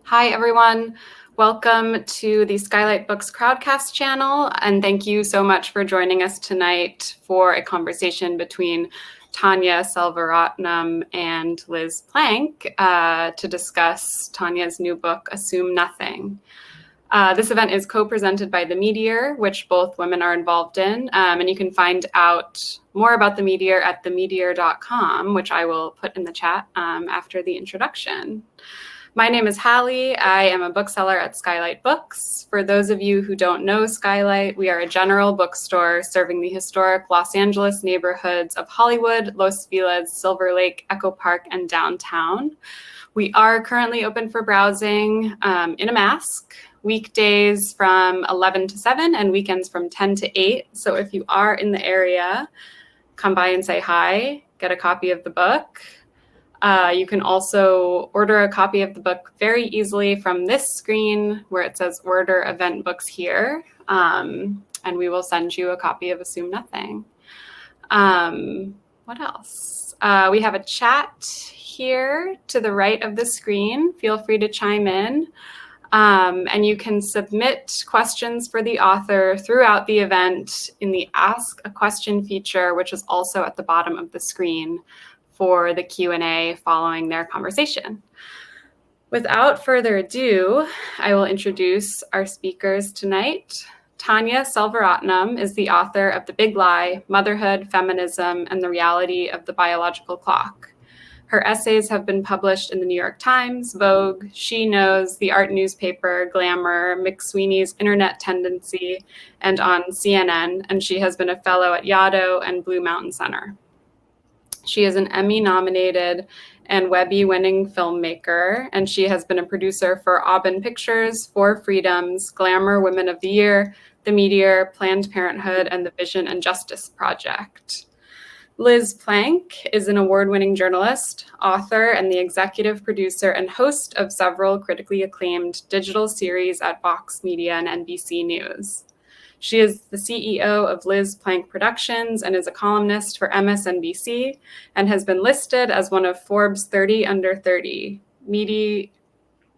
Hi, everyone. Welcome to the Skylight Books Crowdcast channel, and thank you so much for joining us tonight for a conversation between Tanya Selvaratnam and Liz Plank to discuss Tanya's new book, Assume Nothing. This event is co-presented by The Meteor, which both women are involved in, and you can find out more about The Meteor at themeteor.com, which I will put in the chat after the introduction. My name is Hallie. I am a bookseller at Skylight Books. For those of you who don't know Skylight, we are a general bookstore serving the historic Los Angeles neighborhoods of Hollywood, Los Feliz, Silver Lake, Echo Park, and downtown. We are currently open for browsing in a mask, weekdays from 11 to 7 and weekends from 10 to 8. So if you are in the area, come by and say hi, get a copy of the book. You can also order a copy of the book very easily from this screen where it says order event books here, and we will send you a copy of Assume Nothing. What else? We have a chat here to the right of the screen. Feel free to chime in. And you can submit questions for the author throughout the event in the Ask a Question feature, which is also at the bottom of the screen for the Q&A following their conversation. Without further ado, I will introduce our speakers tonight. Tanya Selvaratnam is the author of The Big Lie, Motherhood, Feminism, and the Reality of the Biological Clock. Her essays have been published in the New York Times, Vogue, She Knows, the art newspaper, Glamour, McSweeney's Internet Tendency, and on CNN, and she has been a fellow at Yaddo and Blue Mountain Center. She is an Emmy-nominated and Webby-winning filmmaker, and she has been a producer for Aubin Pictures, Four Freedoms, Glamour Women of the Year, The Meteor, Planned Parenthood, and the Vision and Justice Project. Liz Plank is an award-winning journalist, author, and the executive producer and host of several critically acclaimed digital series at Vox Media and NBC News. She is the CEO of Liz Plank Productions and is a columnist for MSNBC and has been listed as one of Forbes 30 Under 30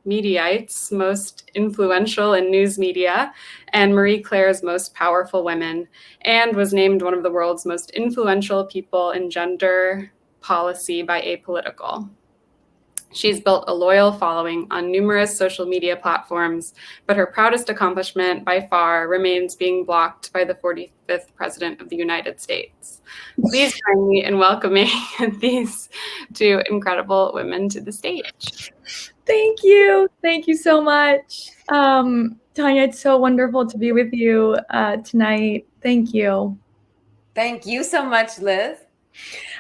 Mediaites most influential in news media and Marie Claire's most powerful women, and was named one of the world's most influential people in gender policy by Apolitical. She's built a loyal following on numerous social media platforms, but her proudest accomplishment by far remains being blocked by the 45th President of the United States. Please join me in welcoming these two incredible women to the stage. Thank you. Thank you so much. Tanya, it's so wonderful to be with you tonight. Thank you. Thank you so much, Liz.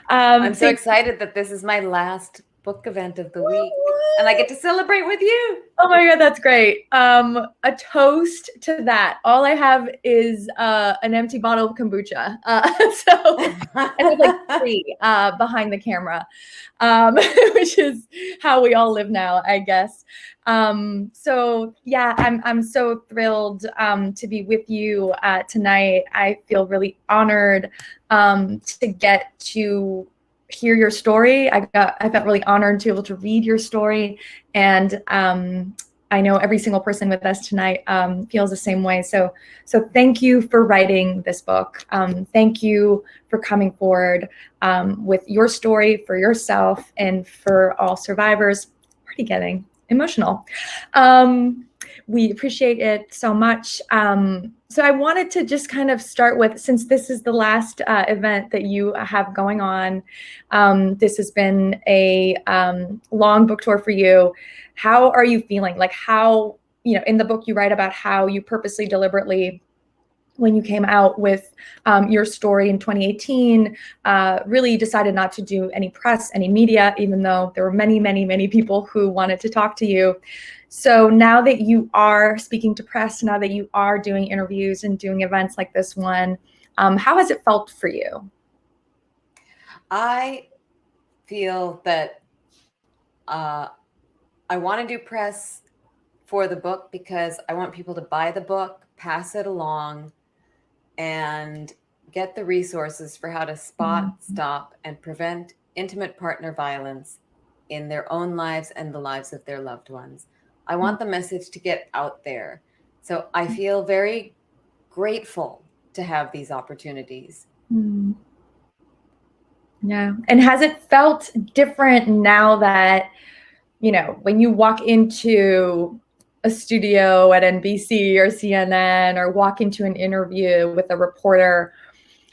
I'm so excited that this is my last book event of the week, and I get to celebrate with you. Oh my God, that's great. A toast to that. All I have is an empty bottle of kombucha. So I have like 3 behind the camera, which is how we all live now, I guess. So yeah, I'm so thrilled to be with you tonight. I feel really honored to get to hear your story. I felt really honored to be able to read your story, and I know every single person with us tonight feels the same way. So thank you for writing this book. Thank you for coming forward with your story for yourself and for all survivors. Already getting emotional. We appreciate it so much. So I wanted to just kind of start with, since this is the last event that you have going on, this has been a long book tour for you. How are you feeling? Like how, in the book you write about how you purposely, deliberately, when you came out with your story in 2018, really decided not to do any press, any media, even though there were many, many, many people who wanted to talk to you. So now that you are speaking to press, now that you are doing interviews and doing events like this one, how has it felt for you? I feel that I want to do press for the book because I want people to buy the book, pass it along, and get the resources for how to spot, stop, and prevent intimate partner violence in their own lives and the lives of their loved ones. I want the message to get out there. So I feel very grateful to have these opportunities. Mm. Yeah. And has it felt different now that, you know, when you walk into a studio at NBC or CNN or walk into an interview with a reporter,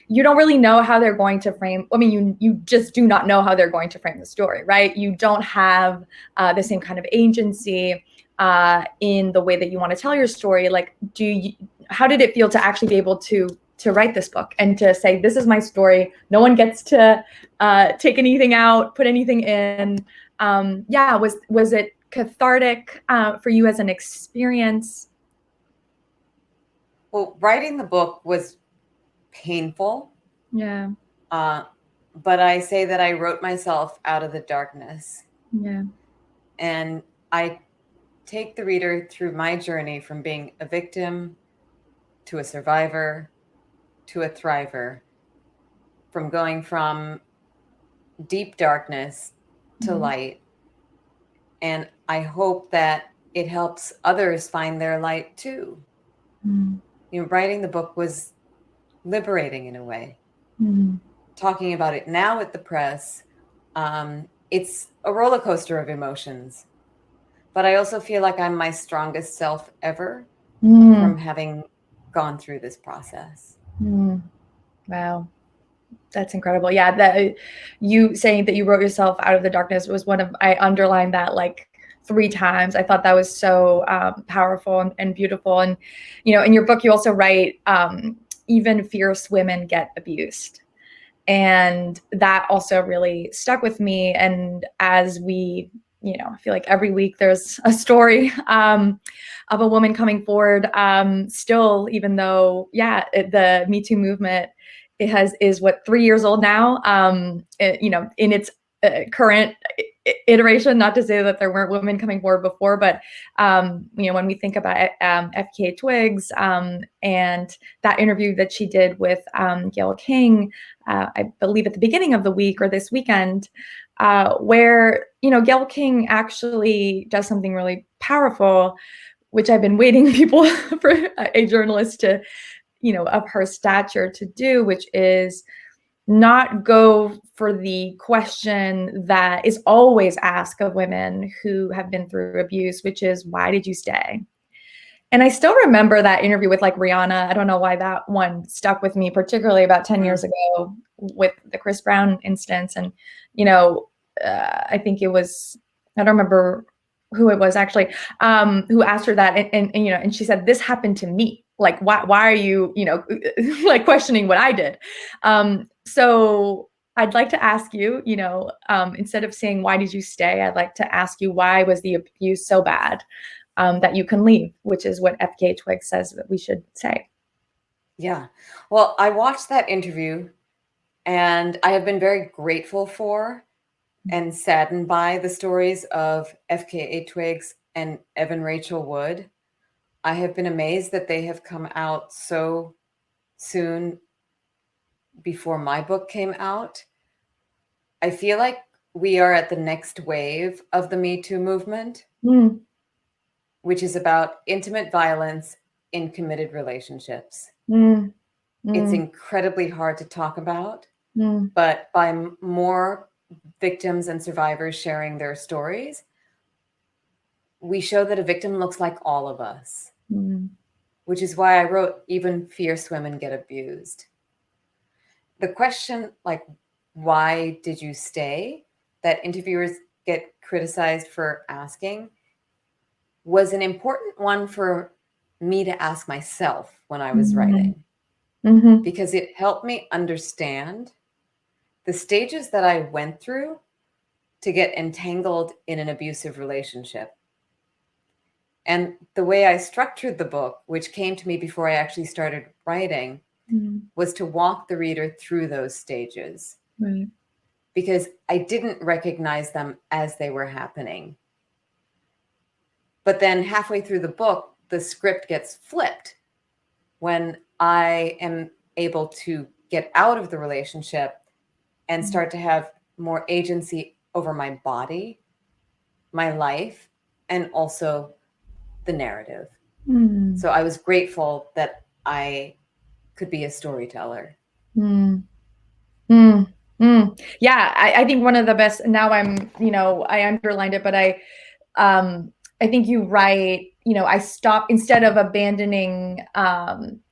you don't really know how they're going to frame. I mean, you just do not know how they're going to frame the story, right? You don't have the same kind of agency in the way that you want to tell your story. Like, how did it feel to actually be able to write this book and to say, this is my story. No one gets to take anything out, put anything in. Yeah, was it cathartic for you as an experience? Well, writing the book was painful. Yeah. But I say that I wrote myself out of the darkness. Yeah. And I take the reader through my journey from being a victim to a survivor to a thriver, from going from deep darkness to light. And I hope that it helps others find their light too. Mm. You know, writing the book was liberating in a way. Mm. Talking about it now with the press, it's a roller coaster of emotions. But I also feel like I'm my strongest self ever from having gone through this process. Wow. That's incredible. Yeah, that you saying that you wrote yourself out of the darkness was I underlined that like 3 times. I thought that was so powerful and beautiful. And, you know, in your book, you also write, even fierce women get abused. And that also really stuck with me. And as we, you know, I feel like every week there's a story of a woman coming forward still, even though, the Me Too movement, is what, 3 years old now, you know, in its current iteration. Not to say that there weren't women coming forward before, but you know, when we think about FKA Twigs and that interview that she did with Gayle King, I believe at the beginning of the week or this weekend, where, you know, Gayle King actually does something really powerful, which I've been waiting people for a journalist to, you know, of her stature to do, which is not go for the question that is always asked of women who have been through abuse, which is, why did you stay? And I still remember that interview with like Rihanna. I don't know why that one stuck with me, particularly about 10 years ago with the Chris Brown instance. And, you know, I think it was, I don't remember who it was actually, who asked her that. And, you know, and she said, this happened to me. Like, why are you, you know, like questioning what I did? So I'd like to ask you, you know, instead of saying, why did you stay? I'd like to ask you, why was the abuse so bad that you can leave, which is what FKA Twigs says that we should say. Yeah. Well, I watched that interview and I have been very grateful for and saddened by the stories of FKA Twigs and Evan Rachel Wood. I have been amazed that they have come out so soon before my book came out. I feel like we are at the next wave of the Me Too movement, which is about intimate violence in committed relationships. It's incredibly hard to talk about, but by more victims and survivors sharing their stories, we show that a victim looks like all of us, which is why I wrote Even Fierce Women Get Abused. The question, like, why did you stay, that interviewers get criticized for asking, was an important one for me to ask myself when I was writing, because it helped me understand the stages that I went through to get entangled in an abusive relationship. And the way I structured the book, which came to me before I actually started writing, was to walk the reader through those stages. Right. Because I didn't recognize them as they were happening. But then halfway through the book, the script gets flipped when I am able to get out of the relationship and start to have more agency over my body, my life, and also the narrative. Mm. So I was grateful that I could be a storyteller. Mm. Mm. Mm. Yeah, I think one of the best, now I'm, I underlined it, but I think you write, I stopped, instead of abandoning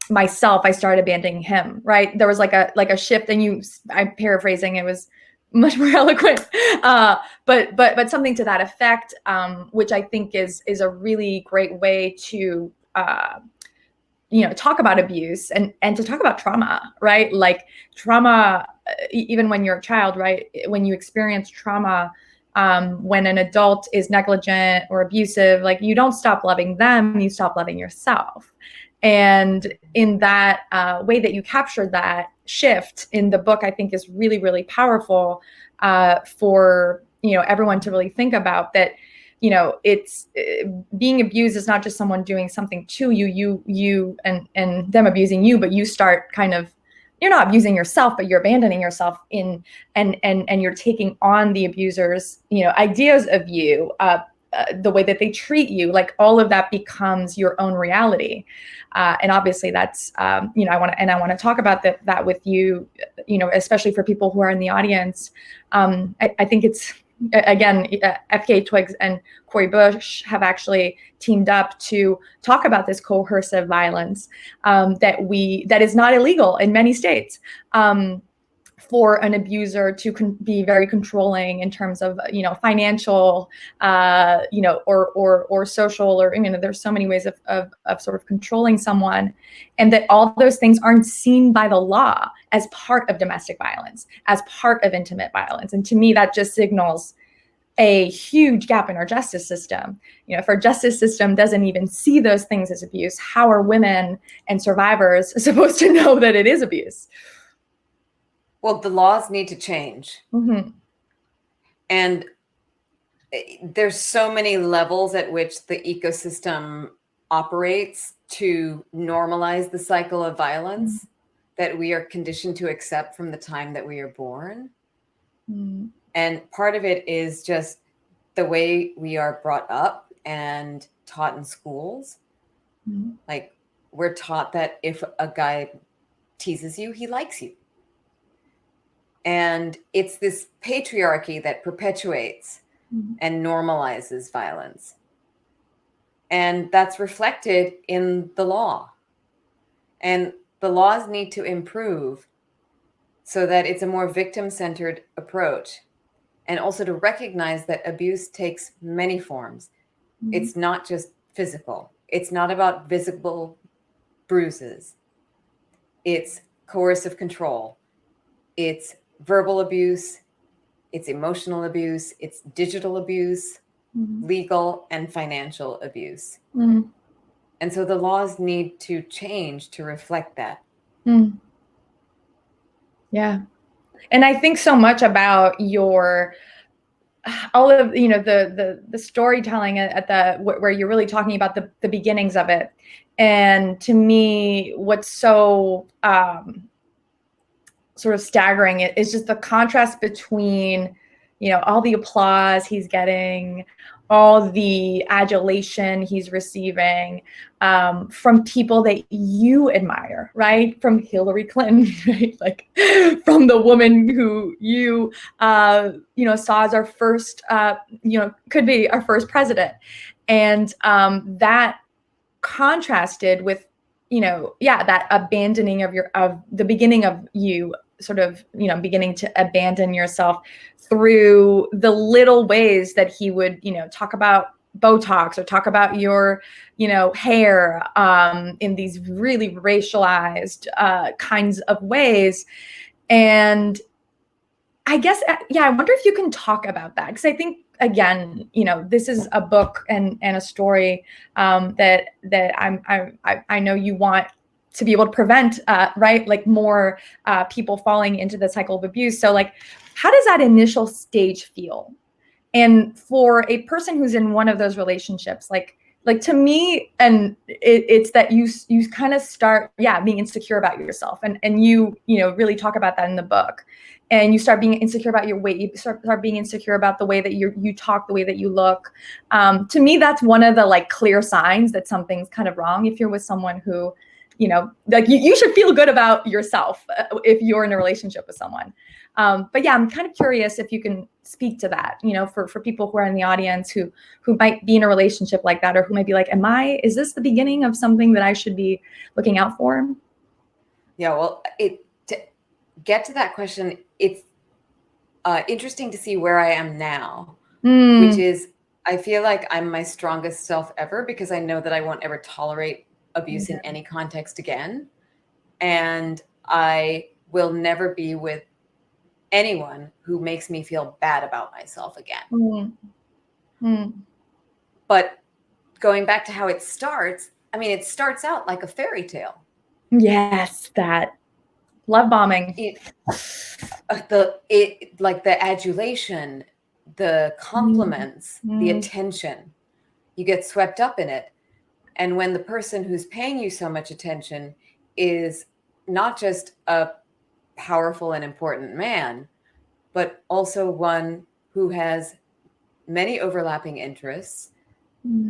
myself, I started abandoning him, right? There was like a shift, and I'm paraphrasing, it was much more eloquent, but something to that effect, which I think is a really great way to talk about abuse and to talk about trauma, right? Like trauma, even when you're a child, right? When you experience trauma, when an adult is negligent or abusive, like you don't stop loving them, you stop loving yourself. And in that way that you captured that shift in the book, I think is really, really powerful for everyone to really think about that. It's being abused is not just someone doing something to you and them abusing you, but you start kind of, you're not abusing yourself, but you're abandoning yourself in, and you're taking on the abuser's, ideas of you, the way that they treat you, like all of that becomes your own reality. And obviously that's, I want to talk about that with you, especially for people who are in the audience. I think it's, again, FKA Twigs and Cori Bush have actually teamed up to talk about this coercive violence that is not illegal in many states, for an abuser to be very controlling in terms of financial, or social, or there's so many ways of sort of controlling someone, and that all those things aren't seen by the law as part of domestic violence, as part of intimate violence. And to me, that just signals a huge gap in our justice system. If our justice system doesn't even see those things as abuse, how are women and survivors supposed to know that it is abuse? Well, the laws need to change. Mm-hmm. And there's so many levels at which the ecosystem operates to normalize the cycle of violence, mm-hmm. that we are conditioned to accept from the time that we are born. Mm-hmm. And part of it is just the way we are brought up and taught in schools. Mm-hmm. Like, we're taught that if a guy teases you, he likes you. And it's this patriarchy that perpetuates, mm-hmm. and normalizes violence. And that's reflected in the law. And the laws need to improve so that it's a more victim-centered approach. And also to recognize that abuse takes many forms. Mm-hmm. It's not just physical. It's not about visible bruises. It's coercive control. It's verbal abuse, it's emotional abuse, it's digital abuse, mm-hmm. legal and financial abuse. Mm-hmm. And so the laws need to change to reflect that. Mm. Yeah. And I think so much about all of, the storytelling at where you're really talking about the beginnings of it. And to me, what's so, sort of staggering is just the contrast between, all the applause he's getting, all the adulation he's receiving, from people that you admire, right? From Hillary Clinton, right? Like from the woman who you, saw as our first, could be our first president. And that contrasted with, that abandoning of the beginning of you, sort of, beginning to abandon yourself through the little ways that he would, talk about Botox or talk about your, hair, in these really racialized kinds of ways. And I guess, I wonder if you can talk about that, because I think, again, this is a book and a story that I know you want to be able to prevent, right? Like more people falling into the cycle of abuse. So like, how does that initial stage feel? And for a person who's in one of those relationships, like like to me, and it's that you kind of start being insecure about yourself, and you really talk about that in the book, and you start being insecure about your weight, you start being insecure about the way that you talk, the way that you look. To me, that's one of the like clear signs that something's kind of wrong. If you're with someone who, like you should feel good about yourself if you're in a relationship with someone. But yeah, I'm kind of curious if you can speak to that, for people who are in the audience who might be in a relationship like that, or who might be like, is this the beginning of something that I should be looking out for? Yeah, well, to get to that question, it's interesting to see where I am now, which is, I feel like I'm my strongest self ever, because I know that I won't ever tolerate abuse in any context again. And I will never be with anyone who makes me feel bad about myself again. But going back to how it starts, I mean, it starts out like a fairy tale. Yes, that love bombing. Like the adulation, the compliments, the attention, you get swept up in it. And when the person who's paying you so much attention is not just a powerful and important man, but also one who has many overlapping interests.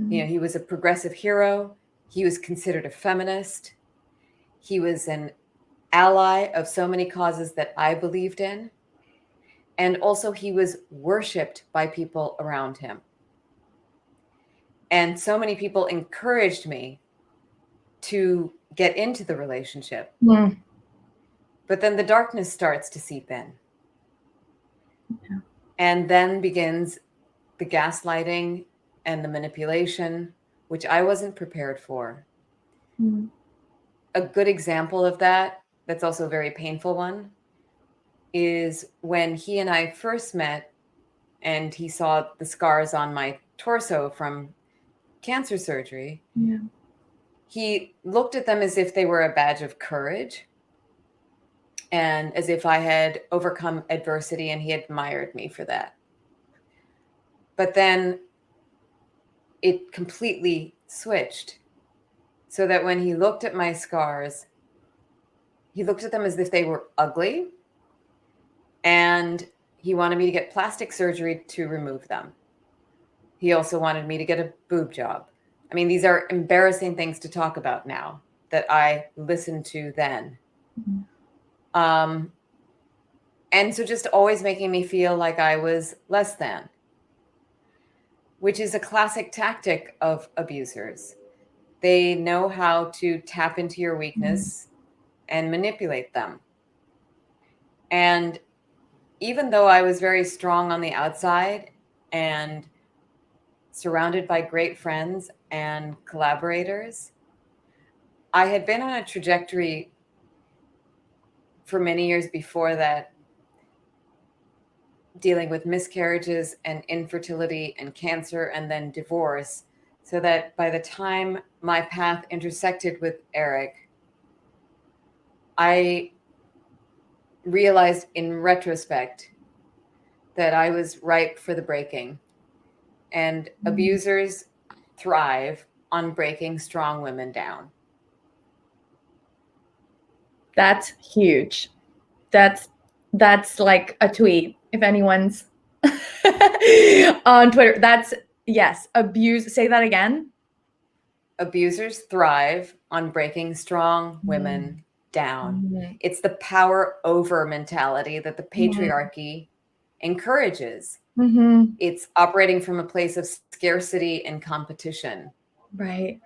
He was a progressive hero. He was considered a feminist. He was an ally of so many causes that I believed in. And also he was worshipped by people around him. And so many people encouraged me to get into the relationship. But then the darkness starts to seep in. Yeah. And then begins the gaslighting and the manipulation, which I wasn't prepared for. A good example of that, that's also a very painful one, is when he and I first met and he saw the scars on my torso from cancer surgery. Yeah. He looked at them as if they were a badge of courage and as if I had overcome adversity, and he admired me for that. But then it completely switched, so that when he looked at my scars, he looked at them as if they were ugly, and he wanted me to get plastic surgery to remove them. He also wanted me to get a boob job. I mean, these are embarrassing things to talk about now that I listened to then. And so just always making me feel like I was less than, which is a classic tactic of abusers. They know how to tap into your weakness and manipulate them. And even though I was very strong on the outside and surrounded by great friends and collaborators, I had been on a trajectory for many years before that, dealing with miscarriages and infertility and cancer and then divorce, so that by the time my path intersected with Eric, I realized in retrospect that I was ripe for the breaking. And abusers thrive on breaking strong women down. That's huge. That's like a tweet. If anyone's on Twitter, yes. Say that again. Abusers thrive on breaking strong women down. It's the power over mentality that the patriarchy encourages. It's operating from a place of scarcity and competition. Right.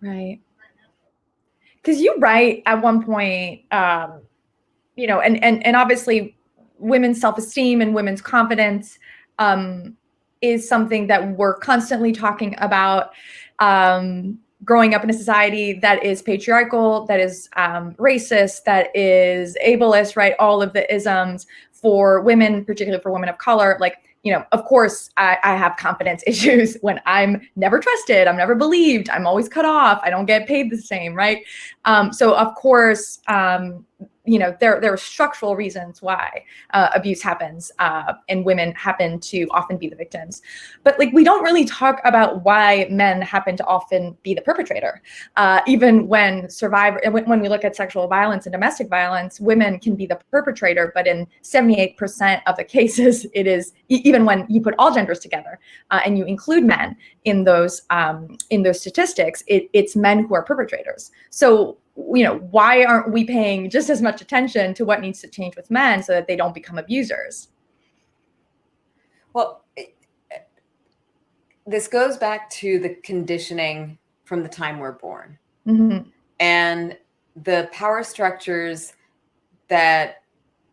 Because you write at one point, and obviously women's self-esteem and women's confidence is something that we're constantly talking about, growing up in a society that is patriarchal, that is racist, that is ableist, right? All of the isms for women, particularly for women of color. Like, of course, I have confidence issues when I'm never trusted, I'm never believed, I'm always cut off, I don't get paid the same, right? So of course, there are structural reasons why abuse happens, and women happen to often be the victims. But like, we don't really talk about why men happen to often be the perpetrator. Even when we look at sexual violence and domestic violence, women can be the perpetrator, but in 78% of the cases, it is, even when you put all genders together and you include men in those statistics, it's men who are perpetrators. So, why aren't we paying just as much attention to what needs to change with men so that they don't become abusers? Well, this goes back to the conditioning from the time we're born, Mm-hmm. and the power structures that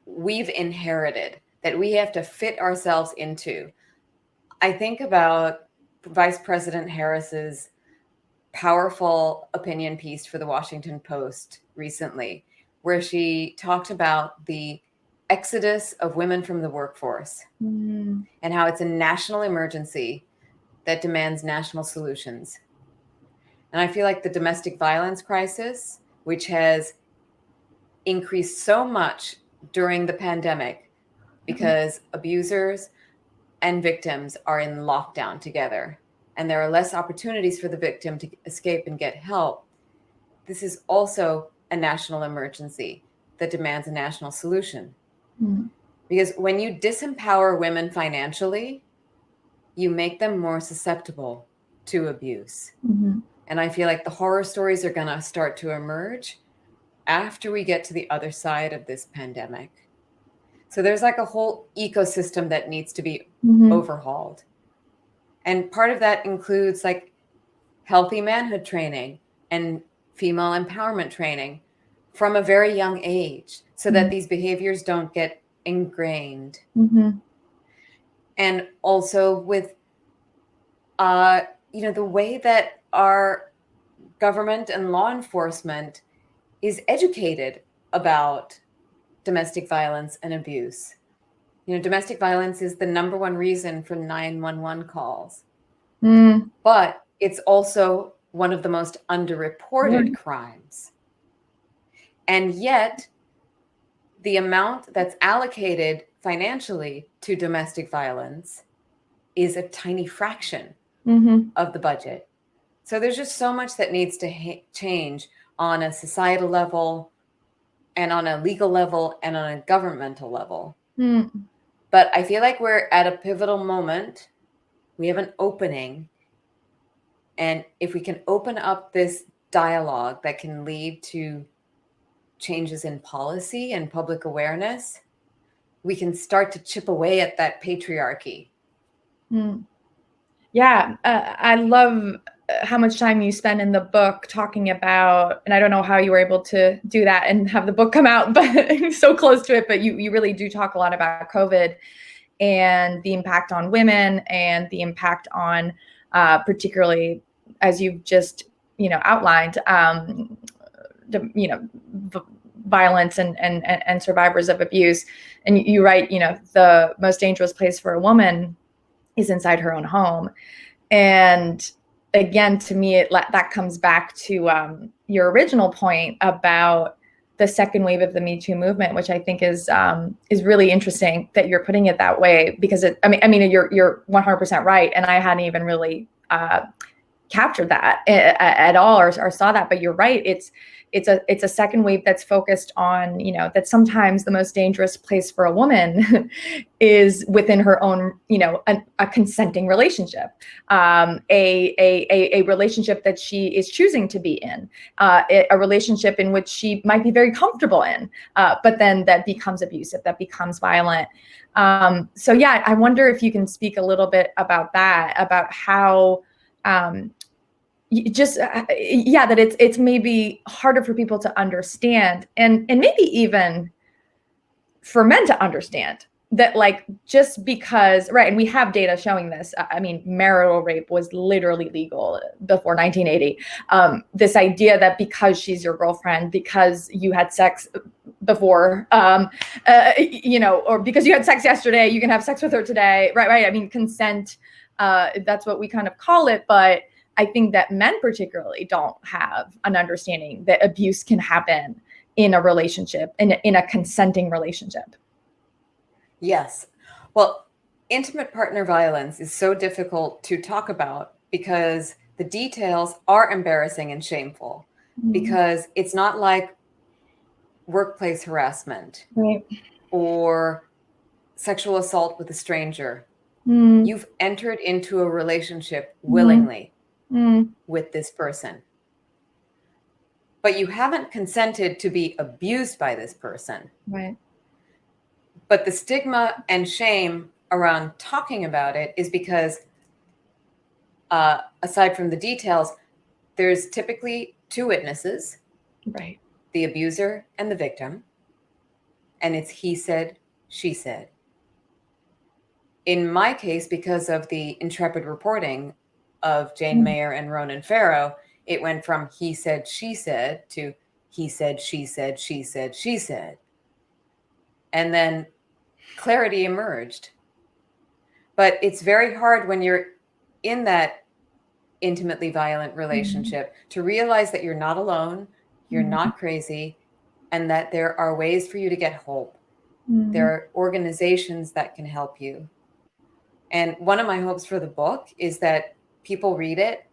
we've inherited, that we have to fit ourselves into. I think about Vice President Harris's powerful opinion piece for the Washington Post recently, where she talked about the exodus of women from the workforce and how it's a national emergency that demands national solutions. And I feel like the domestic violence crisis, which has increased so much during the pandemic because abusers and victims are in lockdown together, and there are less opportunities for the victim to escape and get help. This is also a national emergency that demands a national solution. Because when you disempower women financially, you make them more susceptible to abuse. And I feel like the horror stories are going to start to emerge after we get to the other side of this pandemic. So there's like a whole ecosystem that needs to be overhauled. And part of that includes like healthy manhood training and female empowerment training from a very young age so that these behaviors don't get ingrained. And also with, the way that our government and law enforcement is educated about domestic violence and abuse. Domestic violence is the number one reason for 911 calls. But it's also one of the most underreported crimes. And yet, the amount that's allocated financially to domestic violence is a tiny fraction of the budget. So there's just so much that needs to change on a societal level and on a legal level and on a governmental level. But I feel like we're at a pivotal moment. We have an opening. And if we can open up this dialogue that can lead to changes in policy and public awareness, we can start to chip away at that patriarchy. Yeah, I love how much time you spend in the book talking about, and I don't know how you were able to do that and have the book come out, but so close to it, but you really do talk a lot about COVID and the impact on women and the impact on particularly, as you've just, outlined, violence and survivors of abuse. And you write, the most dangerous place for a woman is inside her own home. And again, to me, that comes back to your original point about the second wave of the Me Too movement, which I think is really interesting that you're putting it that way, because you're 100% right, and I hadn't even really captured that at all or saw that. But you're right. It's a second wave that's focused on, that sometimes the most dangerous place for a woman is within her own, a consenting relationship, a relationship that she is choosing to be in, a relationship in which she might be very comfortable in, but then that becomes abusive, that becomes violent. So yeah, I wonder if you can speak a little bit about that, about how, that it's maybe harder for people to understand, and maybe even for men to understand that, like, just because, right, and we have data showing this. I mean, marital rape was literally legal before 1980. This idea that because she's your girlfriend, because you had sex before, or because you had sex yesterday, you can have sex with her today, right? I mean, consent, that's what we kind of call it, but I think that men particularly don't have an understanding that abuse can happen in a relationship, in a consenting relationship. Yes. Well, intimate partner violence is so difficult to talk about because the details are embarrassing and shameful, because it's not like workplace harassment Right. or sexual assault with a stranger. You've entered into a relationship willingly with this person, but you haven't consented to be abused by this person. Right. But the stigma and shame around talking about it is because, aside from the details, there's typically two witnesses, Right. the abuser and the victim, and it's he said, she said. In my case, because of the intrepid reporting of Jane Mayer and Ronan Farrow, it went from he said, she said to he said, she said, she said, she said. And then clarity emerged. But it's very hard when you're in that intimately violent relationship to realize that you're not alone, you're not crazy, and that there are ways for you to get hope. There are organizations that can help you. And one of my hopes for the book is that people read it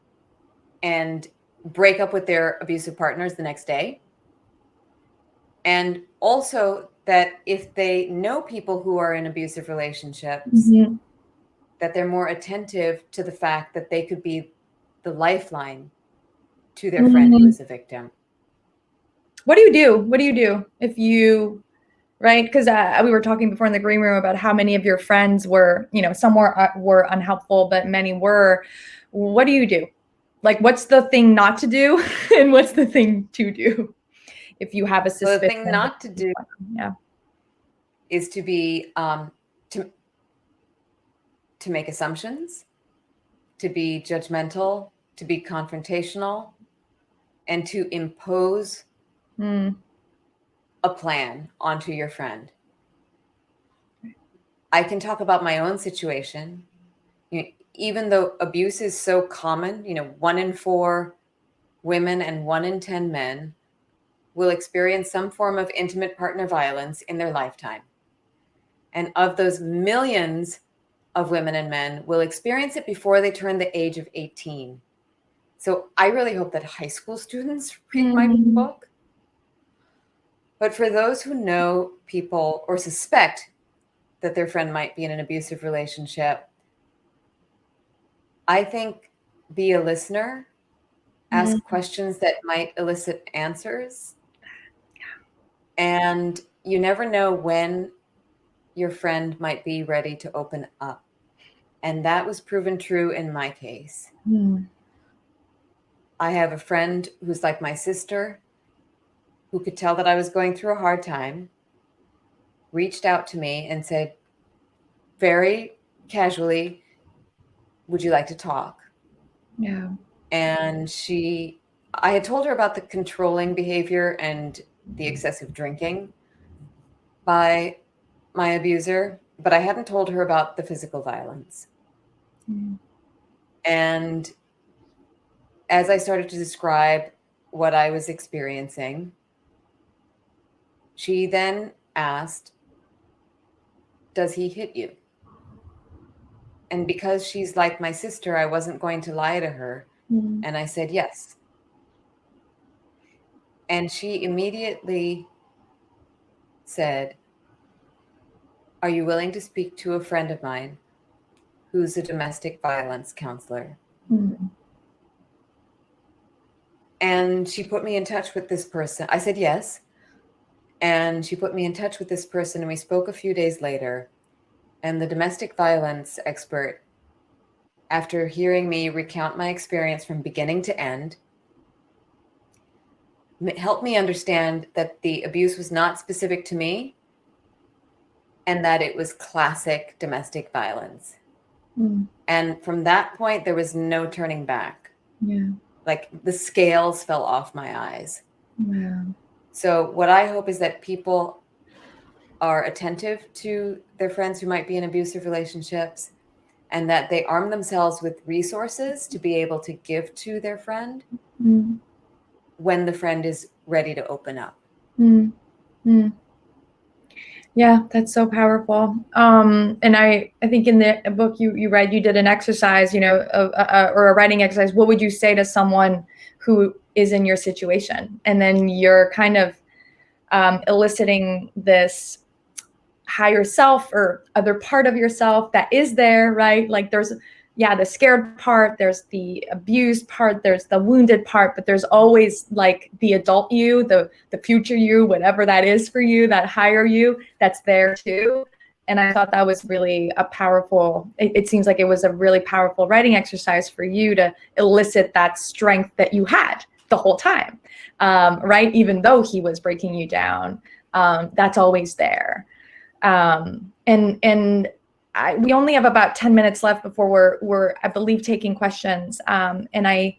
and break up with their abusive partners the next day. And also that if they know people who are in abusive relationships, that they're more attentive to the fact that they could be the lifeline to their friend who is a victim. What do you do? What do you do if you, right? Because we were talking before in the green room about how many of your friends were, some were unhelpful, but many were. What do you do? Like, what's the thing not to do, and what's the thing to do if you have a suspicion? So the thing not to do is to be to make assumptions, to be judgmental, to be confrontational, and to impose a plan onto your friend. I can talk about my own situation. Even though abuse is so common, 1 in 4 women and 1 in 10 men will experience some form of intimate partner violence in their lifetime. And of those, millions of women and men will experience it before they turn the age of 18. So I really hope that high school students read my book. But for those who know people or suspect that their friend might be in an abusive relationship, I think be a listener, ask questions that might elicit answers. And you never know when your friend might be ready to open up. And that was proven true in my case. I have a friend who's like my sister, who could tell that I was going through a hard time, reached out to me and said, very casually, would you like to talk? Yeah. And I had told her about the controlling behavior and the excessive drinking by my abuser, but I hadn't told her about the physical violence. And as I started to describe what I was experiencing, she then asked, does he hit you? And because she's like my sister, I wasn't going to lie to her. And I said, yes. And she immediately said, are you willing to speak to a friend of mine who's a domestic violence counselor? And she put me in touch with this person. I said, yes. And she put me in touch with this person, and we spoke a few days later. And the domestic violence expert, after hearing me recount my experience from beginning to end, helped me understand that the abuse was not specific to me and that it was classic domestic violence. And from that point, there was no turning back. Yeah. Like the scales fell off my eyes. Yeah. So what I hope is that people are attentive to their friends who might be in abusive relationships, and that they arm themselves with resources to be able to give to their friend when the friend is ready to open up. Mm. Mm. Yeah, that's so powerful. And I think in the book you read, you did an exercise, or a writing exercise. What would you say to someone who is in your situation? And then you're kind of eliciting this higher self or other part of yourself that is there, right? Like there's the scared part, there's the abused part, there's the wounded part, but there's always like the adult you, the future you, whatever that is for you, that higher you, that's there too. And I thought that was really a powerful, it seems like it was a really powerful writing exercise for you to elicit that strength that you had the whole time, right? Even though he was breaking you down, that's always there. We only have about 10 minutes left before we're I believe taking questions. And I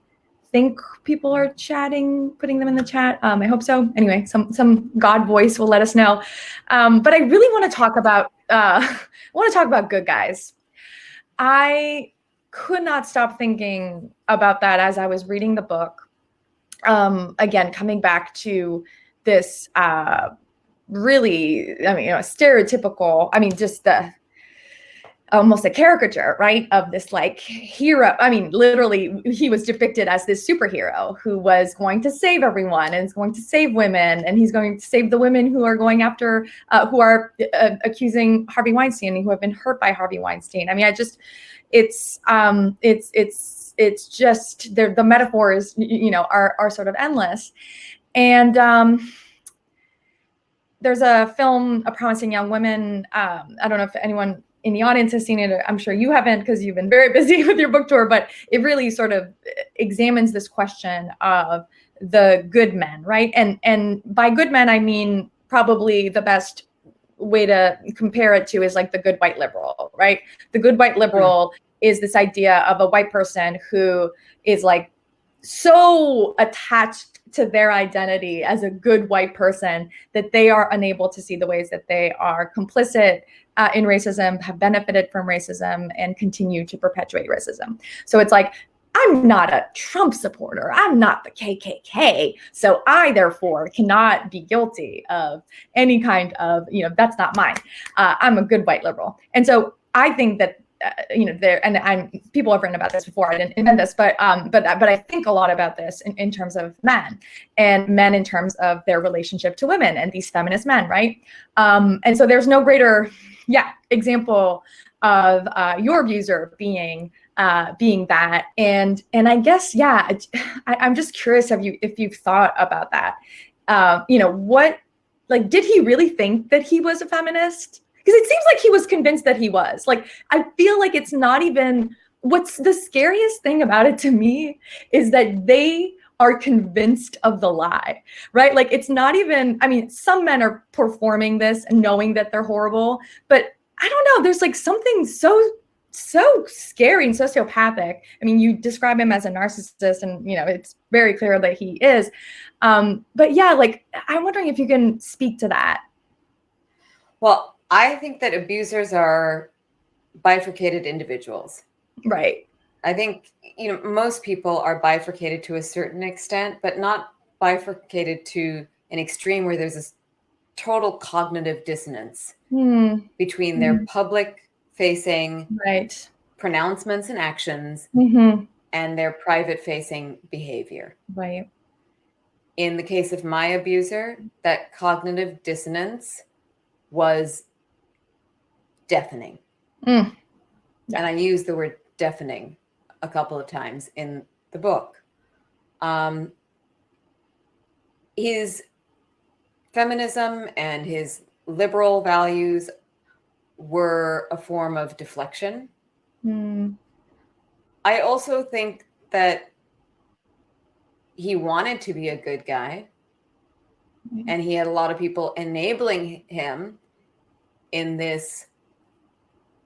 think people are chatting, putting them in the chat. I hope so. Anyway, some God voice will let us know. But I really want to talk about good guys. I could not stop thinking about that as I was reading the book. Again, coming back to this really, stereotypical, just almost a caricature, right, of this like hero. Literally, he was depicted as this superhero who was going to save everyone and is going to save women, and he's going to save the women who are going after, who are accusing Harvey Weinstein and who have been hurt by Harvey Weinstein. It's just the metaphors, are sort of endless. And there's a film, A Promising Young Woman. I don't know if anyone in the audience has seen it. I'm sure you haven't because you've been very busy with your book tour, but it really sort of examines this question of the good men, right? And by good men, I mean probably the best way to compare it to is like the good white liberal, right? The good white liberal is this idea of a white person who is like so attached to their identity as a good white person that they are unable to see the ways that they are complicit in racism, have benefited from racism, and continue to perpetuate racism. So it's like, I'm not a Trump supporter. I'm not the KKK. So I, therefore, cannot be guilty of any kind of, that's not mine. I'm a good white liberal. And so I think that people have written about this before. I didn't invent this, but I think a lot about this in terms of men, and men in terms of their relationship to women and these feminist men, right? And so there's no greater, example of your abuser being that. And I guess, I'm just curious if you've thought about that. What, like, did he really think that he was a feminist? Because it seems like he was convinced that he was. Like, I feel like it's not even, what's the scariest thing about it to me is that they are convinced of the lie, right? Like, it's not even, some men are performing this and knowing that they're horrible, but I don't know, there's like something so scary and sociopathic. You describe him as a narcissist, and it's very clear that he is. But yeah, like, I'm wondering if you can speak to that. Well, I think that abusers are bifurcated individuals. Right. I think, most people are bifurcated to a certain extent, but not bifurcated to an extreme where there's this total cognitive dissonance between their public-facing pronouncements and actions and their private-facing behavior. Right. In the case of my abuser, that cognitive dissonance was deafening. And I use the word deafening a couple of times in the book. His feminism and his liberal values were a form of deflection. I also think that he wanted to be a good guy, and he had a lot of people enabling him in this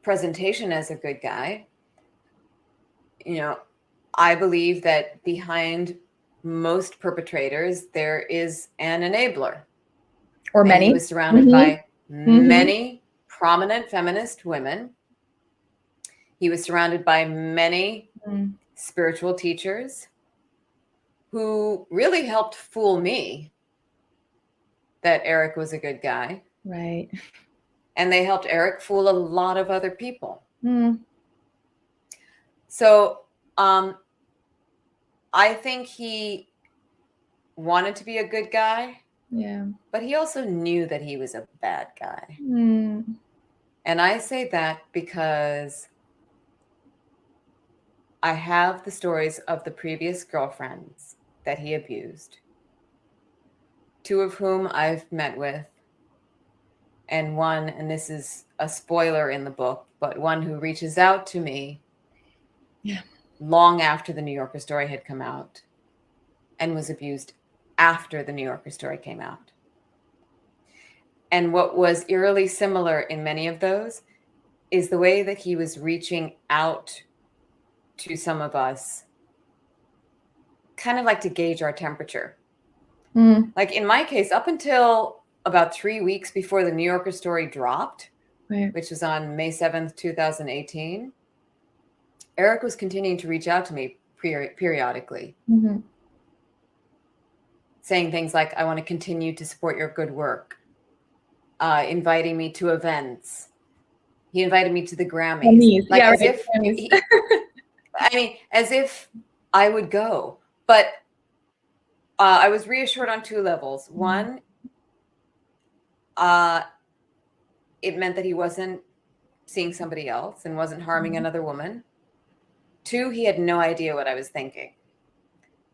presentation as a good guy. I believe that behind most perpetrators, there is an enabler. Or many. And he was surrounded by many prominent feminist women. He was surrounded by many spiritual teachers who really helped fool me that Eric was a good guy. Right. And they helped Eric fool a lot of other people. Mm. So I think he wanted to be a good guy. Yeah. But he also knew that he was a bad guy. Mm. And I say that because I have the stories of the previous girlfriends that he abused, 2 of whom I've met with, and one, and this is a spoiler in the book, but one who reaches out to me long after the New Yorker story had come out and was abused after the New Yorker story came out. And what was eerily similar in many of those is the way that he was reaching out to some of us, kind of like to gauge our temperature. Mm. Like in my case, up until about 3 weeks before the New Yorker story dropped, Right. which was on May 7th, 2018, Eric was continuing to reach out to me periodically, Mm-hmm. saying things like, I want to continue to support your good work, inviting me to events. He invited me to the Grammys. Like as if as if I would go. But I was reassured on 2 levels. One, it meant that he wasn't seeing somebody else and wasn't harming another woman. 2, he had no idea what I was thinking.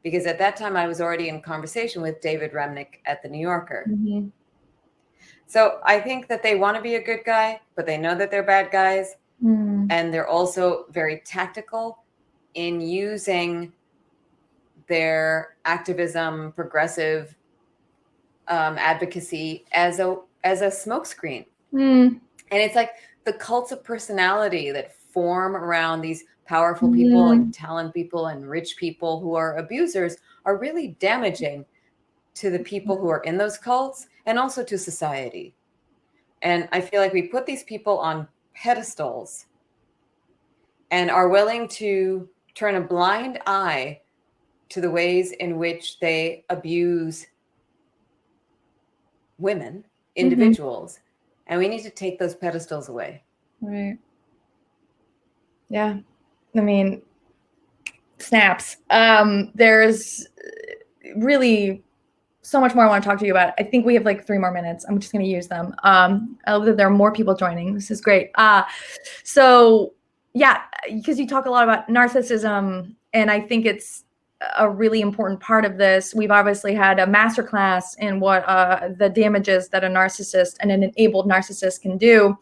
Because at that time, I was already in conversation with David Remnick at the New Yorker. Mm-hmm. So I think that they want to be a good guy, but they know that they're bad guys. Mm. And they're also very tactical in using their activism, progressive advocacy as a smokescreen. Mm. And it's like the cults of personality that form around these powerful people and talent people and rich people who are abusers are really damaging to the people who are in those cults and also to society. And I feel like we put these people on pedestals and are willing to turn a blind eye to the ways in which they abuse women, individuals, and we need to take those pedestals away. Right. Yeah. I mean, snaps. There's really so much more I want to talk to you about. I think we have like 3 more minutes. I'm just going to use them. I love that there are more people joining. This is great. So yeah, because you talk a lot about narcissism, and I think it's a really important part of this. We've obviously had a masterclass in what the damages that a narcissist and an enabled narcissist can do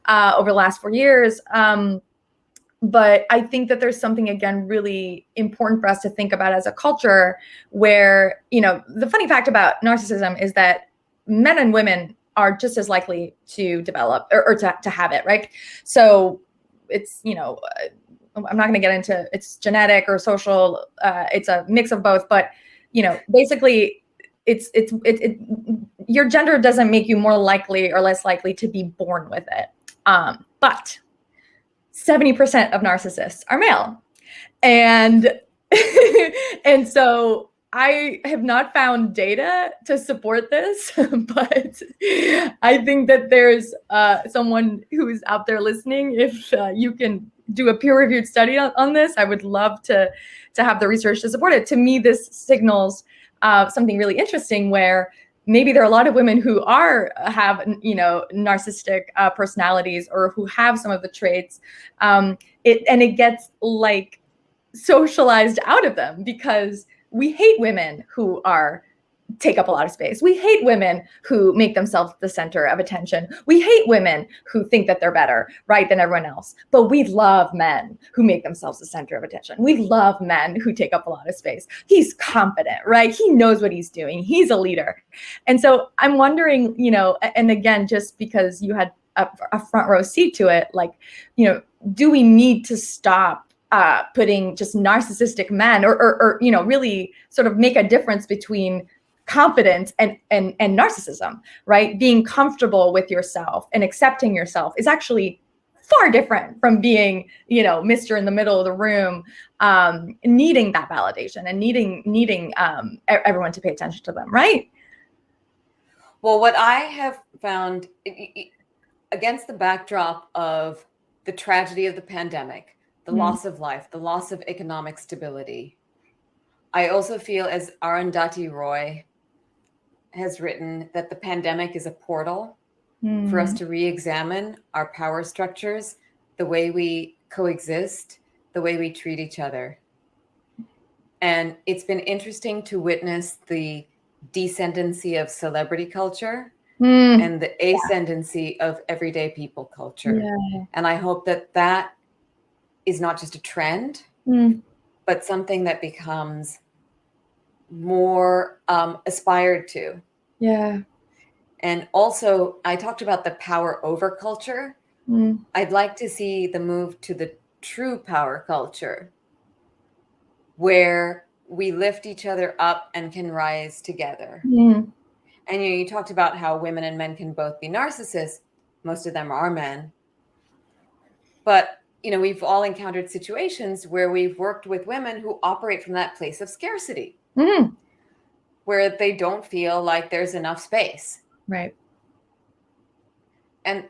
over the last 4 years. But I think that there's something, again, really important for us to think about as a culture where, you know, the funny fact about narcissism is that men and women are just as likely to develop or to have it, right? So it's, you know, I'm not going to get into it's genetic or social. It's a mix of both. But, you know, basically, your gender doesn't make you more likely or less likely to be born with it. But 70% of narcissists are male. And and so I have not found data to support this, but I think that there's someone who's out there listening. If you can do a peer-reviewed study on this, I would love to have the research to support it. To me, this signals something really interesting where maybe there are a lot of women who have, you know, narcissistic personalities or who have some of the traits. It gets like socialized out of them because we hate women who take up a lot of space. We hate women who make themselves the center of attention. We hate women who think that they're better, right, than everyone else. But we love men who make themselves the center of attention. We love men who take up a lot of space. He's confident, right? He knows what he's doing. He's a leader. And so I'm wondering, you know, and again, just because you had a front row seat to it, like, you know, do we need to stop putting just narcissistic men or you know, really sort of make a difference between confidence and narcissism, right? Being comfortable with yourself and accepting yourself is actually far different from being, you know, Mr. in the middle of the room, needing that validation and needing everyone to pay attention to them, right? Well, what I have found against the backdrop of the tragedy of the pandemic, the loss of life, the loss of economic stability, I also feel, as Arundhati Roy has written, that the pandemic is a portal for us to re-examine our power structures, the way we coexist, the way we treat each other. And it's been interesting to witness the descendancy of celebrity culture and the ascendancy of everyday people culture. Yeah. And I hope that that is not just a trend, but something that becomes more aspired to. Yeah. And also, I talked about the power over culture. I'd like to see the move to the true power culture, where we lift each other up and can rise together. And you talked about how women and men can both be narcissists. Most of them are men. But, we've all encountered situations where we've worked with women who operate from that place of scarcity, where they don't feel like there's enough space. Right. And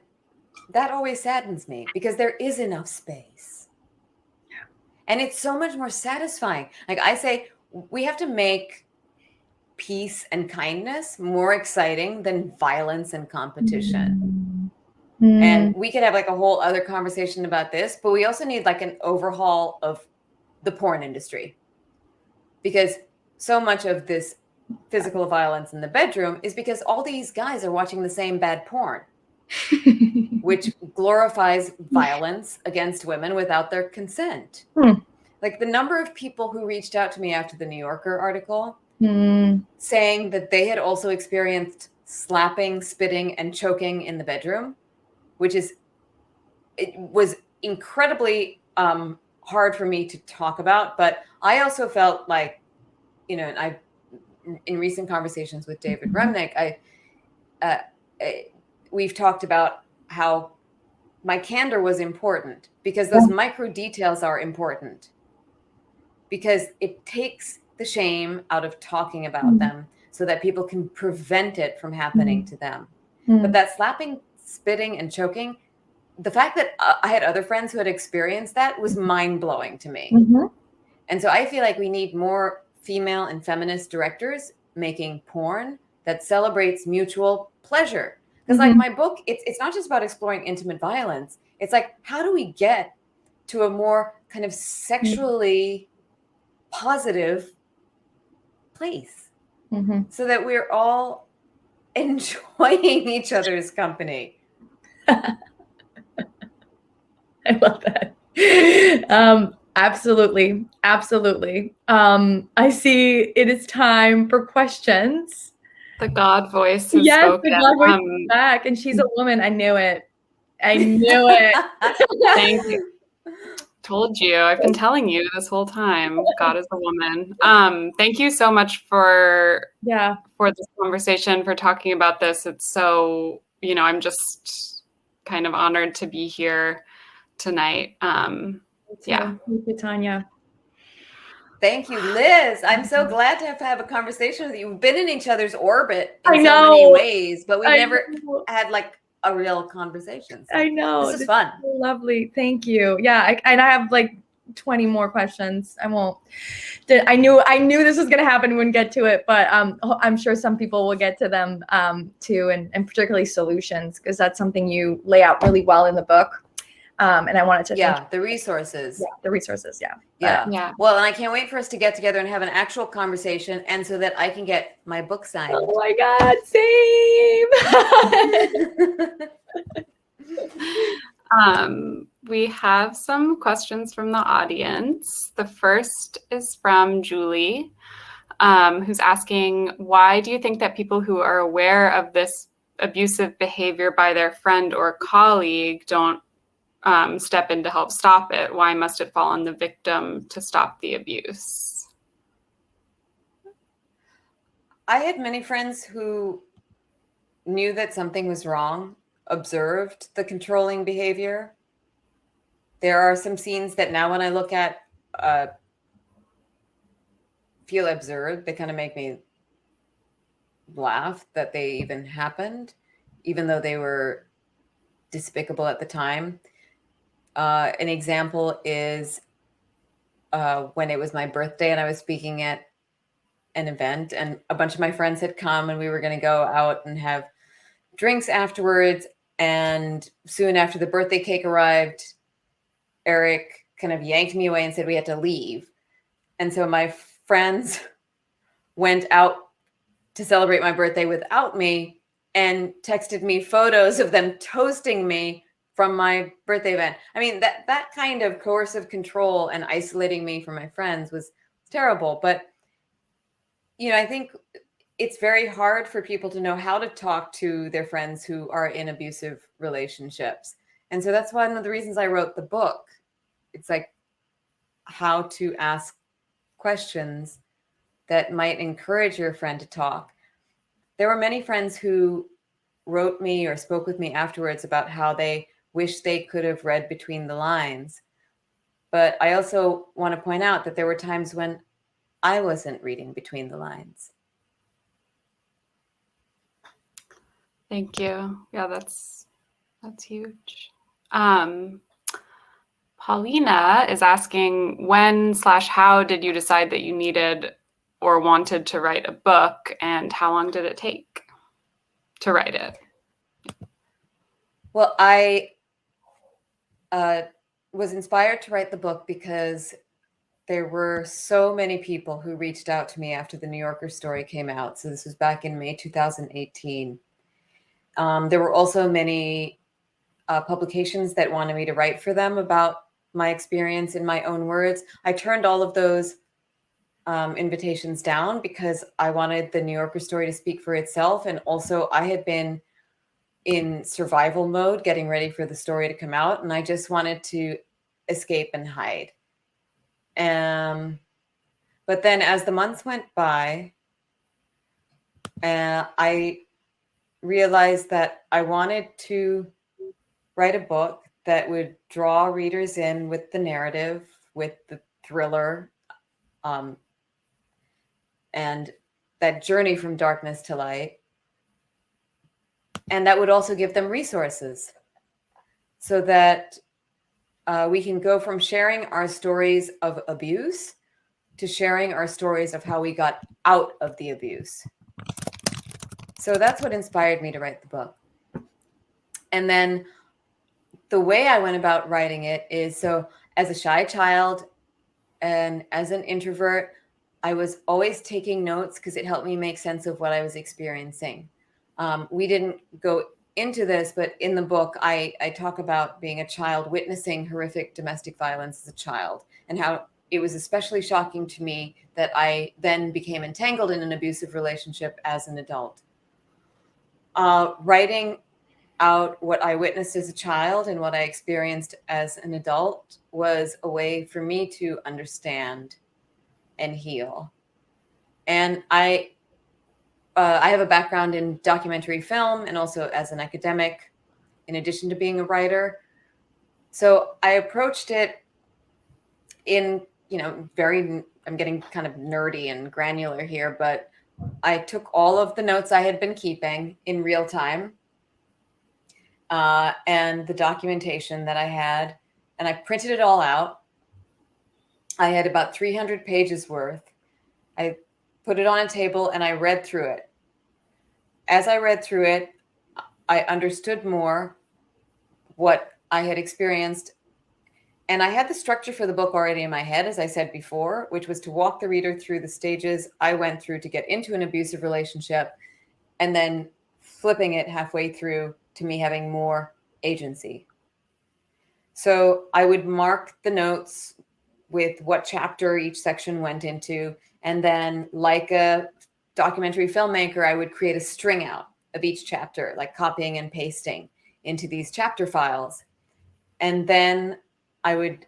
that always saddens me, because there is enough space. And it's so much more satisfying. Like I say, we have to make peace and kindness more exciting than violence and competition. And we could have like a whole other conversation about this, but we also need like an overhaul of the porn industry, because so much of this physical violence in the bedroom is because all these guys are watching the same bad porn, which glorifies violence against women without their consent. Like the number of people who reached out to me after the New Yorker article saying that they had also experienced slapping, spitting, and choking in the bedroom, it was incredibly hard for me to talk about. But I also felt like, and in recent conversations with David Remnick, we've talked about how my candor was important, because those micro details are important, because it takes the shame out of talking about them so that people can prevent it from happening to them. But that slapping, spitting, and choking, the fact that I had other friends who had experienced that was mind-blowing to me. And so I feel like we need more female and feminist directors making porn that celebrates mutual pleasure. Because like my book, it's not just about exploring intimate violence. It's like, how do we get to a more kind of sexually positive place so that we're all enjoying each other's company? I love that. Absolutely. I see it is time for questions. The God voice has Yes, spoken. the God voice is back, and she's a woman. I knew it. Thank you. Told you. I've been telling you this whole time. God is a woman. Thank you so much for this conversation, for talking about this. It's so, I'm just kind of honored to be here tonight. Thank you, Tanya. Thank you, Liz. I'm so glad to have a conversation with you. We've been in each other's orbit in so many ways, but we've never had like a real conversation. So I know. This is fun. So lovely. Thank you. Yeah. And I have like 20 more questions. I knew this was going to happen. We wouldn't get to it, but I'm sure some people will get to them too. And particularly solutions, because that's something you lay out really well in the book. And I wanted to thank the resources. Yeah, the resources. Yeah. Well, and I can't wait for us to get together and have an actual conversation, and so that I can get my book signed. Oh my God, same. We have some questions from the audience. The first is from Julie, who's asking, why do you think that people who are aware of this abusive behavior by their friend or colleague don't step in to help stop it? Why must it fall on the victim to stop the abuse? I had many friends who knew that something was wrong, observed the controlling behavior. There are some scenes that now when I look at feel absurd. They kind of make me laugh that they even happened, even though they were despicable at the time. An example is when it was my birthday and I was speaking at an event, and a bunch of my friends had come, and we were going to go out and have drinks afterwards. And soon after the birthday cake arrived, Eric kind of yanked me away and said we had to leave. And so my friends went out to celebrate my birthday without me and texted me photos of them toasting me from my birthday event. I mean, that kind of coercive control and isolating me from my friends was terrible. But, you know, I think it's very hard for people to know how to talk to their friends who are in abusive relationships. And so that's one of the reasons I wrote the book. It's like how to ask questions that might encourage your friend to talk. There were many friends who wrote me or spoke with me afterwards about how they wish they could have read between the lines. But I also want to point out that there were times when I wasn't reading between the lines. Thank you. Yeah, that's huge. Paulina is asking, when/how did you decide that you needed or wanted to write a book, and how long did it take to write it? Well, I was inspired to write the book because there were so many people who reached out to me after the New Yorker story came out. So this was back in May 2018. There were also many publications that wanted me to write for them about my experience in my own words. I turned all of those invitations down because I wanted the New Yorker story to speak for itself. And also I had been in survival mode, getting ready for the story to come out. And I just wanted to escape and hide. But then as the months went by, I realized that I wanted to write a book that would draw readers in with the narrative, with the thriller, and that journey from darkness to light. And that would also give them resources so that we can go from sharing our stories of abuse to sharing our stories of how we got out of the abuse. So that's what inspired me to write the book. And then the way I went about writing it is, so as a shy child and as an introvert, I was always taking notes because it helped me make sense of what I was experiencing. We didn't go into this, but in the book, I talk about being a child witnessing horrific domestic violence as a child, and how it was especially shocking to me that I then became entangled in an abusive relationship as an adult. Writing out what I witnessed as a child and what I experienced as an adult was a way for me to understand and heal. And I have a background in documentary film and also as an academic, in addition to being a writer. So I approached it in, I'm getting kind of nerdy and granular here, but I took all of the notes I had been keeping in real time and the documentation that I had, and I printed it all out. I had about 300 pages worth. I put it on a table and I read through it. As I read through it, I understood more what I had experienced. And I had the structure for the book already in my head, as I said before, which was to walk the reader through the stages I went through to get into an abusive relationship, and then flipping it halfway through to me having more agency. So I would mark the notes with what chapter each section went into. And then, like a documentary filmmaker, I would create a string out of each chapter, like copying and pasting into these chapter files. And then I would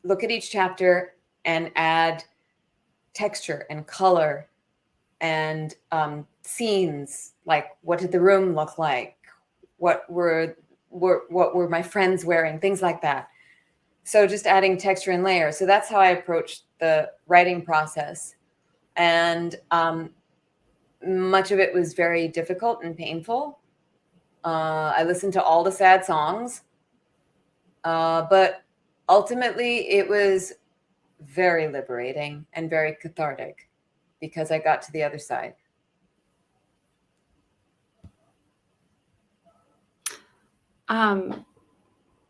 look at each chapter and add texture and color and scenes, like what did the room look like? What were my friends wearing? Things like that. So just adding texture and layers. So that's how I approached the writing process. And much of it was very difficult and painful. I listened to all the sad songs, but ultimately it was very liberating and very cathartic because I got to the other side.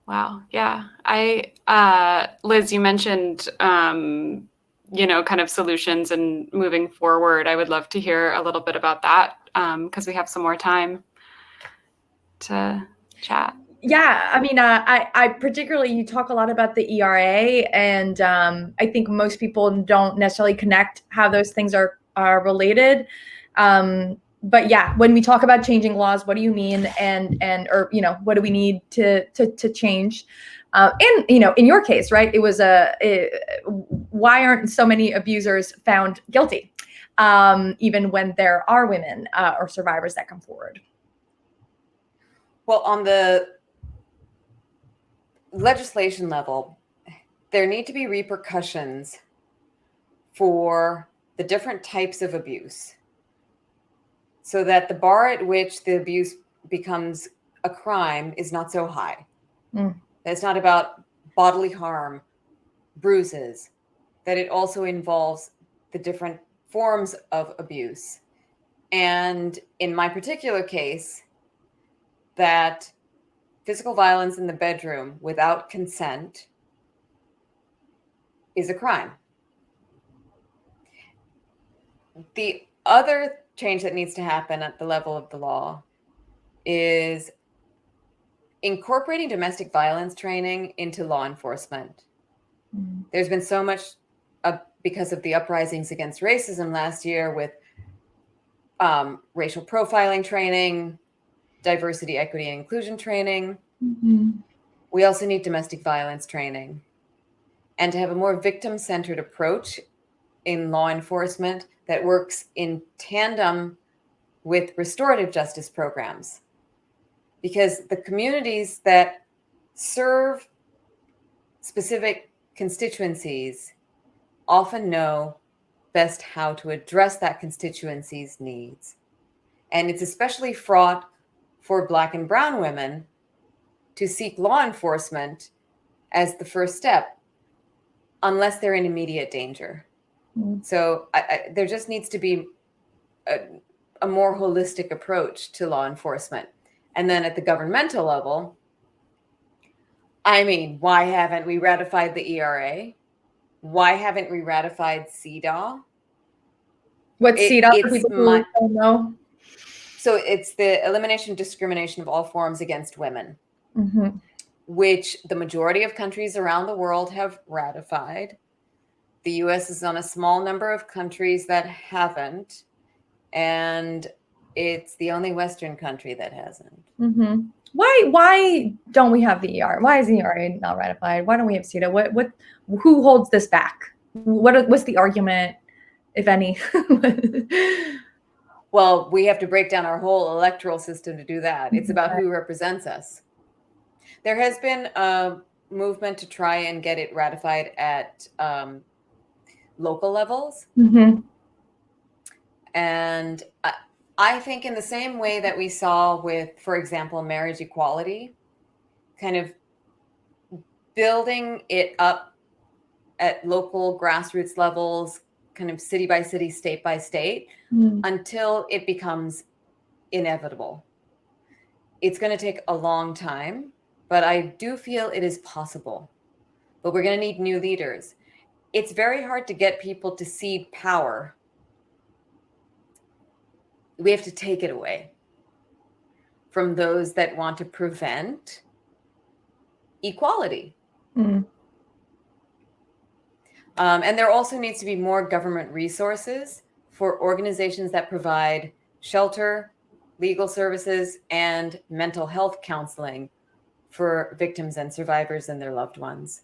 Wow. Yeah. Liz, you mentioned, kind of solutions and moving forward. I would love to hear a little bit about that because we have some more time to chat. Yeah, I mean, I particularly, you talk a lot about the ERA, and I think most people don't necessarily connect how those things are related. But yeah, when we talk about changing laws, what do you mean, or what do we need to change? And in your case, right, it was why aren't so many abusers found guilty, even when there are women or survivors that come forward? Well, on the legislation level, there need to be repercussions for the different types of abuse so that the bar at which the abuse becomes a crime is not so high. It's not about bodily harm, bruises, that it also involves the different forms of abuse. And in my particular case, that physical violence in the bedroom without consent is a crime. The other change that needs to happen at the level of the law is incorporating domestic violence training into law enforcement. There's been so much because of the uprisings against racism last year with racial profiling training, diversity, equity, and inclusion training. We also need domestic violence training, and to have a more victim-centered approach in law enforcement that works in tandem with restorative justice programs. Because the communities that serve specific constituencies often know best how to address that constituency's needs. And it's especially fraught for Black and brown women to seek law enforcement as the first step, unless they're in immediate danger. So there just needs to be a more holistic approach to law enforcement. And then at the governmental level, I mean, why haven't we ratified the ERA? Why haven't we ratified CEDAW? What's CEDAW for people who don't know? So it's the elimination of discrimination of all forms against women, which the majority of countries around the world have ratified. The US is on a small number of countries that haven't, and it's the only Western country that hasn't. Why don't we have the ERA? Why is the ERA not ratified? Why don't we have CEDAW? Who holds this back? What's the argument, if any? Well, we have to break down our whole electoral system to do that. It's about who represents us. There has been a movement to try and get it ratified at local levels. And I think in the same way that we saw with, for example, marriage equality, kind of building it up at local grassroots levels, kind of city by city, state by state, until it becomes inevitable. It's going to take a long time, but I do feel it is possible. But we're going to need new leaders. It's very hard to get people to cede power. We have to take it away from those that want to prevent equality. And there also needs to be more government resources for organizations that provide shelter, legal services, and mental health counseling for victims and survivors and their loved ones.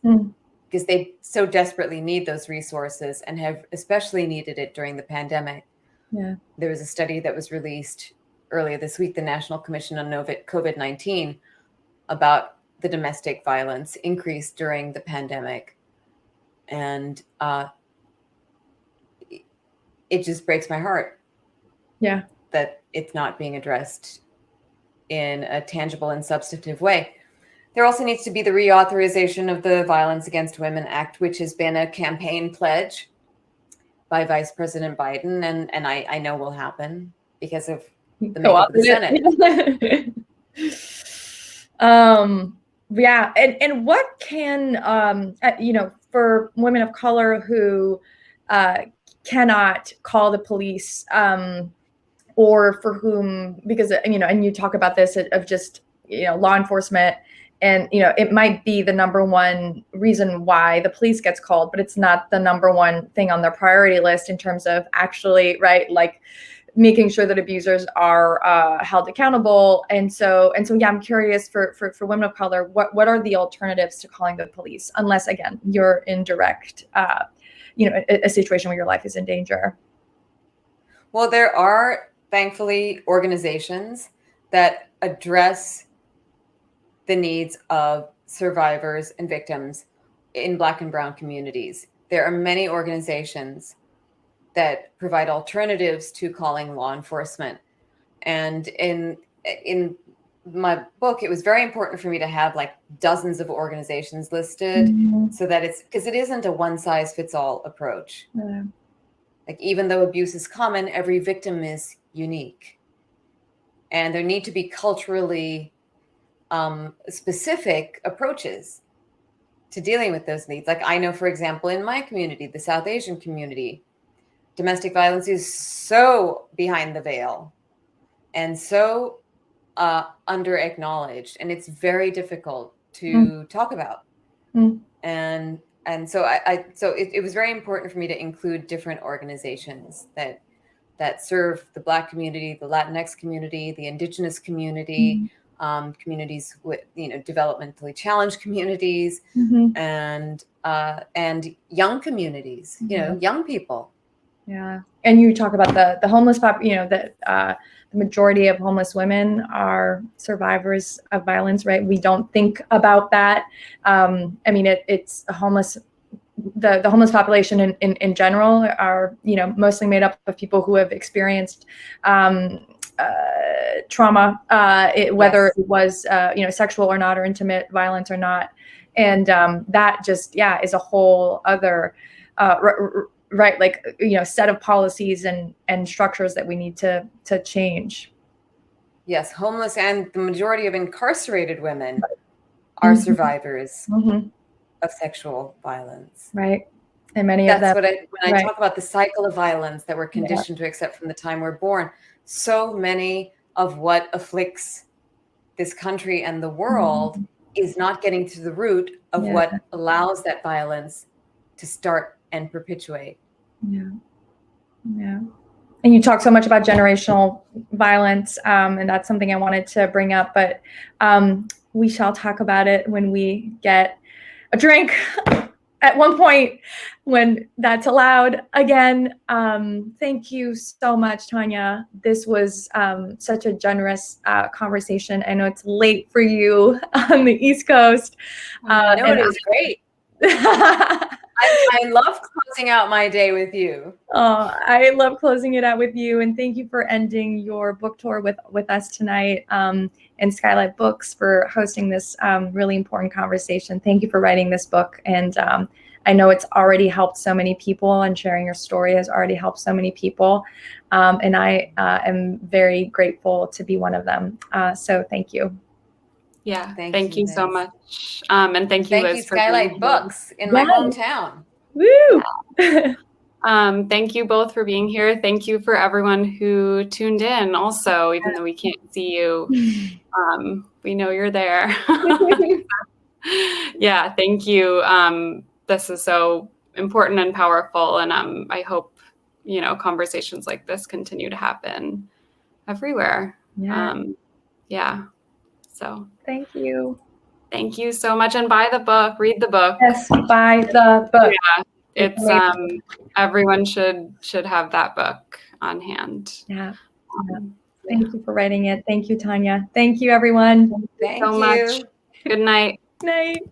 Because they so desperately need those resources and have especially needed it during the pandemic. There was a study that was released earlier this week, the National Commission on COVID-19, about the domestic violence increase during the pandemic. And it just breaks my heart Yeah. that it's not being addressed in a tangible and substantive way. There also needs to be the reauthorization of the Violence Against Women Act, which has been a campaign pledge by Vice President Biden, and I know will happen because of the makeup of the Senate. Yeah. And what can, for women of color who cannot call the police, or for whom, because, and you talk about this of just, law enforcement, and, it might be the number one reason why the police gets called, but it's not the number one thing on their priority list in terms of actually, right, like making sure that abusers are held accountable. And so, yeah, I'm curious for women of color, what are the alternatives to calling the police, unless, again, you're in direct, a situation where your life is in danger? Well, there are, thankfully, organizations that address the needs of survivors and victims in Black and Brown communities. There are many organizations that provide alternatives to calling law enforcement. And in my book, it was very important for me to have like dozens of organizations listed, so that it's, because it isn't a one size fits all approach. Yeah. Like, even though abuse is common, every victim is unique. And there need to be culturally specific approaches to dealing with those needs. Like, I know, for example, in my community, the South Asian community, domestic violence is so behind the veil and so under acknowledged, and it's very difficult to talk about. And so it was very important for me to include different organizations that serve the Black community, the Latinx community, the Indigenous community, communities with, developmentally challenged communities, and young communities, young people. Yeah. And you talk about the homeless that the majority of homeless women are survivors of violence, right? We don't think about that. I mean, it's a homeless, the homeless population in general are, mostly made up of people who have experienced trauma, whether it was, sexual or not, or intimate violence or not. And that just, is a whole other, right, like, set of policies and structures that we need to change. Yes, homeless and the majority of incarcerated women are survivors of sexual violence. Right. And many That's of them. When I talk about the cycle of violence that we're conditioned to accept from the time we're born, so many of what afflicts this country and the world is not getting to the root of what allows that violence to start and perpetuate. Yeah. And you talk so much about generational violence, and that's something I wanted to bring up, but we shall talk about it when we get a drink at one point, when that's allowed again. Thank you so much, Tanya. This was such a generous conversation. I know it's late for you on the East Coast. No, it is great. I love closing out my day with you. Oh, I love closing it out with you, and thank you for ending your book tour with us tonight, and Skylight Books for hosting this really important conversation. Thank you for writing this book, and I know it's already helped so many people, and sharing your story has already helped so many people, and I am very grateful to be one of them. So thank you. Yeah, thank you so much. And thank you, Liz, for Skylight Books in my hometown. Woo! Thank you both for being here. Thank you for everyone who tuned in also, even though we can't see you. We know you're there. Yeah, thank you. This is so important and powerful, and I hope, conversations like this continue to happen everywhere. Yeah. So thank you. Thank you so much. And buy the book, read the book. Yes, buy the book. Yeah, it's everyone should have that book on hand. Yeah. Thank you for writing it. Thank you, Tanya. Thank you, everyone. Thank you so much. Good night. Night.